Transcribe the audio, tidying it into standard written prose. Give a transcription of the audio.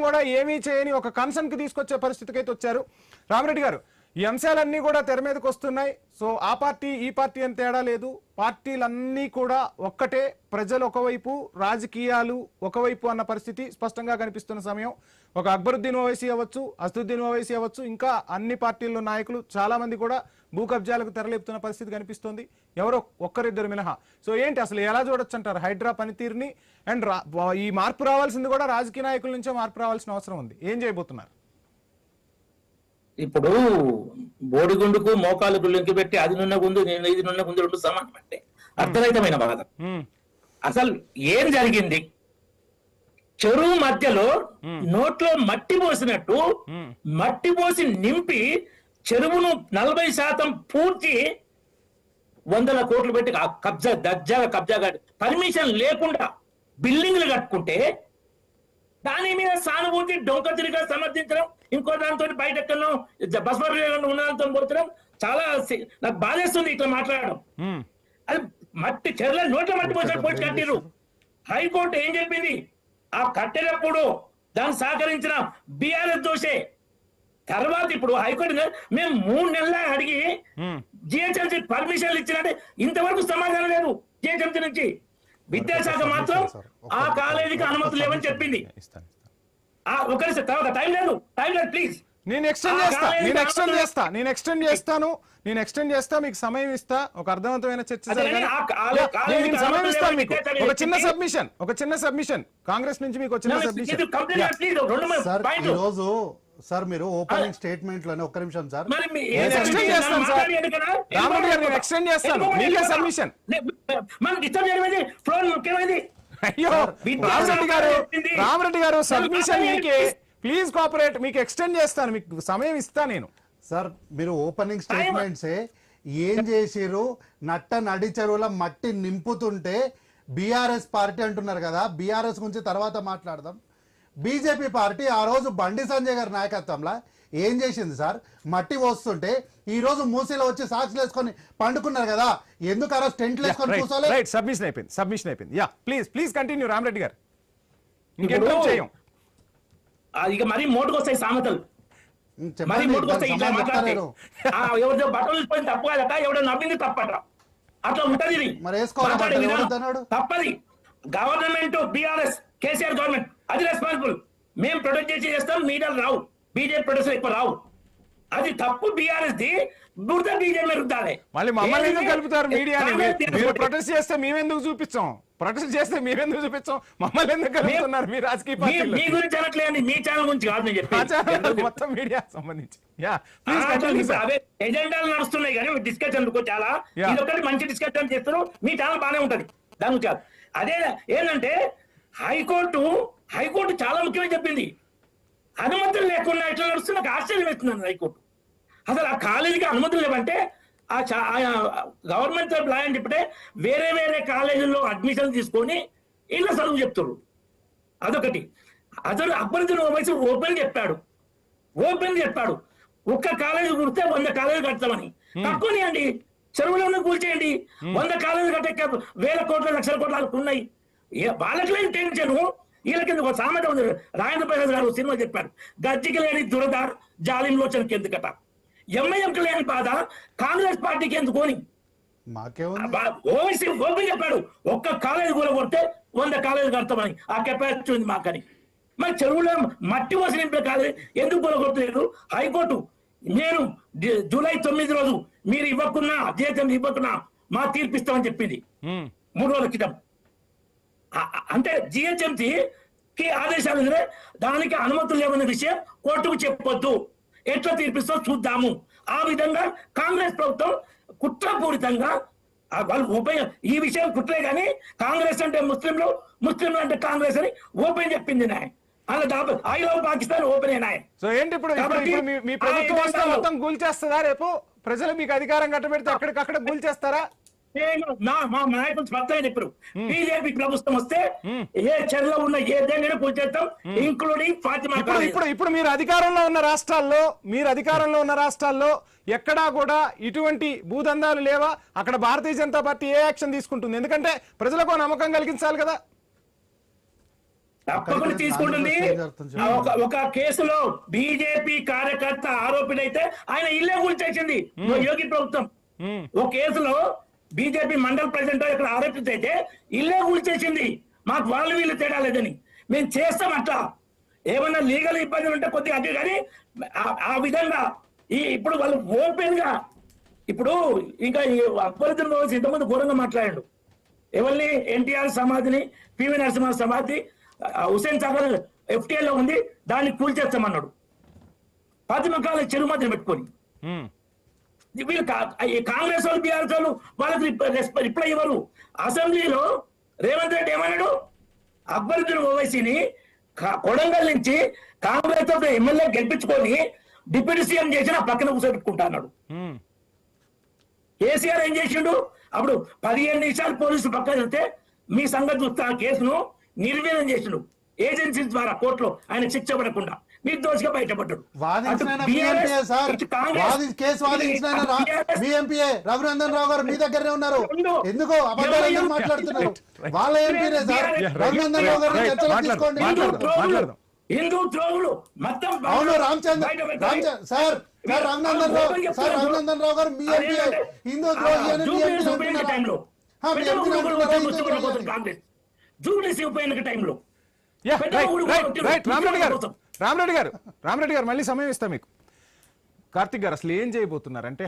కూడా ఏమీ చేయని ఒక కన్సర్న్ కి తీసుకొచ్చే పరిస్థితికి అయితే వచ్చారు. రామిరెడ్డి గారు, ఈ అంశాలన్నీ కూడా తెర మీదకి వస్తున్నాయి. సో ఆ పార్టీ ఈ పార్టీ అని తేడా లేదు, పార్టీలన్నీ కూడా ఒక్కటే, ప్రజలు ఒకవైపు, రాజకీయాలు ఒకవైపు అన్న పరిస్థితి స్పష్టంగా కనిపిస్తున్న సమయం. ఒక అక్బరుద్దీన్ ఓవైసీ అవ్వచ్చు, అసదుద్దీన్ ఓవైసీ అవ్వచ్చు, ఇంకా అన్ని పార్టీల్లో నాయకులు చాలా మంది కూడా భూ కబ్జాలకు తెరలేపుతున్న పరిస్థితి కనిపిస్తోంది, ఎవరో ఒక్కరిద్దరు మినహా. సో ఏంటి అసలు ఎలా చూడొచ్చు అంటారు హైడ్రా పనితీరుని? అండ్ ఈ మార్పు రావాల్సింది కూడా రాజకీయ నాయకుల నుంచే మార్పు రావాల్సిన అవసరం ఉంది. ఏం చేయబోతున్నారు? ఇప్పుడు బోడిగుండుకు మోకాలు గుళ్ళకి పెట్టి అది నున్న గుండు నేను ఇది నున్న గుండు రెండు సమానం అంటే అర్థరహితమైన బాధ. అసలు ఏం జరిగింది? చెరువు మధ్యలో నోట్లో మట్టి పోసినట్టు మట్టి పోసి నింపి చెరువును 40% పూర్తి 100 కోట్లు పెట్టి కబ్జా దర్జాగా కబ్జా పర్మిషన్ లేకుండా బిల్డింగ్లు కట్టుకుంటే దాని మీద సానుభూతి డొంక తిరిగా సమర్థించడం, ఇంకో దాంతో బయట ఎక్కడో బస్వర్గంలో ఉన్నదాంతో పోతడం చాలా నాకు బాధేస్తుంది ఇట్లా మాట్లాడడం. అది మట్టి చెర్ల నోట్ల మట్టి పోసి కట్టిరు. హైకోర్టు ఏం చెప్పింది? ఆ కట్టేటప్పుడు దాన్ని సహకరించిన బీఆర్ఎస్ దోషే. తర్వాత ఇప్పుడు హైకోర్టు మేము 3 నెలల అడిగి జిహెచ్ఎంసీ పర్మిషన్లు ఇచ్చినట్టే ఇంతవరకు సమాధానం లేదు జిహెచ్ఎంసీ నుంచి. విద్యాశాఖ మాత్రం ఆ కాలేజీకి అనుమతులు లేవని చెప్పింది. ఒకరి తర్వాత టైం లేదు ప్లీజ్. నేను ఎక్స్టెండ్ చేస్తా, మీకు సమయం ఇస్తా, ఒక అర్థవంతమైన చర్చ సమయం ఇస్తాను మీకు. ఒక చిన్న సబ్మిషన్ కాంగ్రెస్ నుంచి మీకు వచ్చిన సబ్మిషన్. సార్ మీరు ఓపెనింగ్ స్టేట్మెంట్ లోనే ఒక్క నిమిషం సార్, ఎక్స్టెండ్ చేస్తాను మీకే సబ్మిషన్. రామరెడ్డి గారు సబ్మిషన్ మీకే, ప్లీజ్ కోఆపరేట్. మీకు ఎక్స్టెండ్ చేస్తాను, మీకు సమయం ఇస్తా నేను. సార్ మీరు ఓపెనింగ్ స్టేట్మెంట్సే ఏం చేసిరు? నట్ట నడి చెరువుల మట్టి నింపుతుంటే బీఆర్ఎస్ పార్టీ అంటున్నారు కదా, బీఆర్ఎస్ గురించి తర్వాత మాట్లాడదాం. బీజేపీ పార్టీ ఆ రోజు బండి సంజయ్ గారి నాయకత్వంలో ఏం చేసింది సార్? మట్టి పోస్తుంటే ఈ రోజు మూసీలో వచ్చి సాక్స్లు వేసుకొని పండుకున్నారు కదా, ఎందుకు ఆ రోజు టెంట్లు వేసుకొని కూర్చోలేదు? సబ్మిషన్ అయిపోయింది. యా ప్లీజ్ కంటిన్యూ రామరెడ్డి గారు. ఇంకెందుకు చేయం? ఇక మరీ మోటుకొస్తాయి సామెతలు, మరీ మోటుకొస్తాయి. ఇట్లా మాట్లాడతారు, ఎవరిదో బట్టలు పోయింది తప్పు కాదట, ఎవడో నవ్వింది తప్పట, అట్లా ఉంటది. ఇది తప్పది. గవర్నమెంట్ బీఆర్ఎస్ కేసీఆర్ గవర్నమెంట్ అది రెస్పాన్సిబుల్. మేము ప్రొటెక్ట్ చేస్తాం, మీడియాలు రావు, బీజేపీ ప్రొటెక్షన్ ఎక్కువ రావు. అది తప్పు బీఆర్ఎస్ ది. బురద బీజేపీ రుద్దాలి. మళ్ళీ మమ్మల్ని ఎందుకు కలుపుతారు మీడియాని? మీరు ప్రొటెస్ట్ చేస్తే మేమెందుకు చూపించాం? మమ్మల్ని ఎందుకు కలుపుతున్నారు మీ రాజకీయ పార్టీలు? మీ గురించి అనట్లేండి, మీ ఛానల్ గురించి కాదు నేను చెప్పి, మొత్తం మీడియా సంబంధించి అవే ఎజెండాలు నడుస్తున్నాయి కానీ డిస్కషన్ చాలా. ఇదొకటి మంచి డిస్కషన్ చేస్తారు, మీ ఛానల్ బాగానే ఉంటది, దాని గురించి కాదు. అదే ఏంటంటే హైకోర్టు చాలా ముఖ్యమని చెప్పింది. అనుమతులు లేకుండా ఎట్లా నడుస్తుంది నాకు ఆశ్చర్యం వేస్తున్నాను. హైకోర్టు అసలు ఆ కాలేజీకి అనుమతులు లేవంటే ఆ గవర్నమెంట్ లా అని చెప్పే వేరే కాలేజీల్లో అడ్మిషన్ తీసుకొని ఇళ్ళ చదువు చెప్తారు. అదొకటి. అసలు అక్బరుద్దీన్ ఓవైసీ ఓపెన్ చెప్పాడు ఒక్క కాలేజీ కుడితే 100 కాలేజీలు కడతామని. తక్కువని అండి, చెరువులను కూల్చేయండి. 100 కాలేజీలు కట్టే 1000 కోట్ల 1,00,000 కోట్ల ఉన్నాయి. వాళ్ళకి లేని టెన్షన్ వీళ్ళకి ఎందుకు? ఒక సామెత ఉంది, రాజేంద్ర ప్రసాద్ గారు సినిమా చెప్పారు, గజ్జికి లేని దురద జాలింలోచనకి ఎందుకట. ఎంఐఎంకి లేని బాధ కాంగ్రెస్ పార్టీకి ఎందుకు అని ఓవైసీ ఓపెన్ చెప్పాడు. ఒక్క కాలేజీ కూడా కొడితే 100 కాలేజీలు కడతామని ఆ కెపాసిటీ ఉంది మాకని. మరి చెరువులో మట్టి పోసి నింపే కాలేజీ ఎందుకు కొలగొట్టలేదు? హైకోర్టు నేను జూలై 9 రోజు మీరు ఇవ్వకున్నా జీతం ఇవ్వకున్నా మా తీర్పిస్తామని చెప్పింది 3 రోజుల క్రితం. అంటే జిహెచ్ఎంసీకి ఆదేశాలు దానికి అనుమతులు లేవన్న విషయం కోర్టుకు చెప్పొద్దు, ఎట్లా తీర్పిస్తో చూద్దాము. ఆ విధంగా కాంగ్రెస్ ప్రభుత్వం కుట్రపూరితంగా ఈ విషయం కుట్రే కానీ కాంగ్రెస్ అంటే ముస్లింలు అంటే కాంగ్రెస్ అని ఓపెన్ చెప్పింది నాయ్. అలా ఐ లవ్ పాకిస్తాన్ ఓపెన్ అయినాయి. సో ఏంటి ఇప్పుడు మీ ప్రభుత్వం వస్తే మొత్తం కూల్చేస్తుందా? రేపు ప్రజలు మీకు అధికారం కట్టబెడితే అక్కడికక్కడ కూల్చేస్తారా? మా నాయకులు స్పష్టంగా చెప్పారు, బీజేపీ ప్రభుత్వం వస్తే ఏ చెరలో ఉన్న ఏ దేని కూల్చేస్తాం, ఇంక్లూడింగ్ ఫాతిమా. ఇప్పుడు మీరు అధికారంలో ఉన్న రాష్ట్రాల్లో ఎక్కడా కూడా ఇటువంటి భూదందాలు లేవా? అక్కడ భారతీయ జనతా పార్టీ ఏ యాక్షన్ తీసుకుంటుంది? ఎందుకంటే ప్రజలకు నమ్మకం కలిగించాలి కదా. తప్పకుండా తీసుకుంటుంది. ఒక కేసులో బీజేపీ కార్యకర్త ఆరోపణ అయితే ఆయన ఇల్లే కూల్చేసింది యోగి ప్రభుత్వం. ఒక కేసులో బీజేపీ మండల్ ప్రెసిడెంట్ ఇక్కడ ఆరోపిత అయితే ఇల్లే కూల్చేసింది. మాకు వాళ్ళు వీళ్ళు తేడా లేదని మేము చేస్తాం. అట్లా ఏమన్నా లీగల్ ఇబ్బందులు ఉంటే కొద్దిగా అది, కానీ ఆ విధంగా ఇప్పుడు వాళ్ళు ఓపెన్ గా ఇప్పుడు ఇంకా అక్బరుద్దీన్ ఓవైసీ ఇంతకుముందు ఘోరంగా మాట్లాడాడు. ఎవరిని ఎన్టీఆర్ సమాధిని, పివి నరసింహ సమాధి హుసేన్ సాగర్ FTA లో ఉంది, దాన్ని కూల్చేస్తామన్నాడు. 10 మకాల చెరువు మధ్య పెట్టుకొని. వీళ్ళు కాంగ్రెస్ వాళ్ళు, బీఆర్ఎస్ వాళ్ళు వాళ్ళకి రిప్లై ఇవ్వరు. అసెంబ్లీలో రేవంత్ రెడ్డి ఏమన్నాడు, అక్బరుద్దీన్ ఓవైసీని కొడంగల్ నుంచి కాంగ్రెస్ ఎమ్మెల్యే గెలిపించుకొని డిప్యూటీ సీఎం చేసిన పక్కన కూర్చోబెట్టుకుంటా అన్నాడు. కేసీఆర్ ఏం చేసిండు, అప్పుడు 15 నిమిషాలు పోలీసులు పక్కన వెళ్తే మీ సంగతి చూస్తే ఆ కేసును నిర్వీర్యం చేసిండు. ఏజెన్సీస్ ద్వారా కోర్టులో ఆయన శిక్ష పడకుండా నిర్దోషిగా బయటపడ్డాడు. రఘునందన్ రావు గారు మీ దగ్గరనే ఉన్నారు, ఎందుకు అబద్ధాలు మాట్లాడుతున్నారు? వాళ్ళ ఎంపీనే సార్, రఘునందన్ రావు గారు చర్చలు తీసుకోండి. హిందూ ద్రోహులు మొత్తం. అవును, సార్ రఘునందన్ రావు గారు మీ ఎంపీ హిందూ ద్రోహి అని జూబ్లీస్ ఉప ఎన్నిక టైంలో రామరెడ్డి గారు మళ్ళీ సమయం ఇస్తా మీకు. కార్తిక్ గారు అసలు ఏం చేయబోతున్నారు అంటే